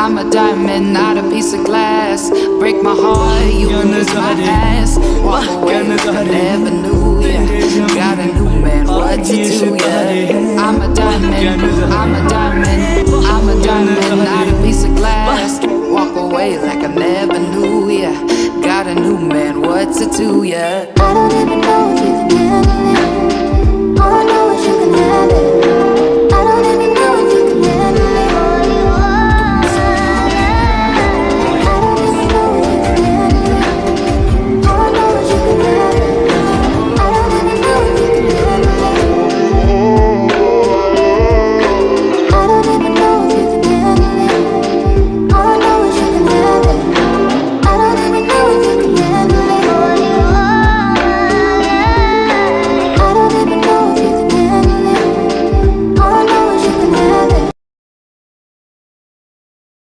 I'm a diamond, not a piece of glass. Break my heart, you lose my ass. Walk away like I never knew ya. Got a new man, what to do, yeah. I'm a diamond, I'm a diamond, I'm a diamond, not a piece of glass. Walk away like I never knew ya. Got a new man, what to do, yeah. I don't even know if you can handle it. All I know is you can have it.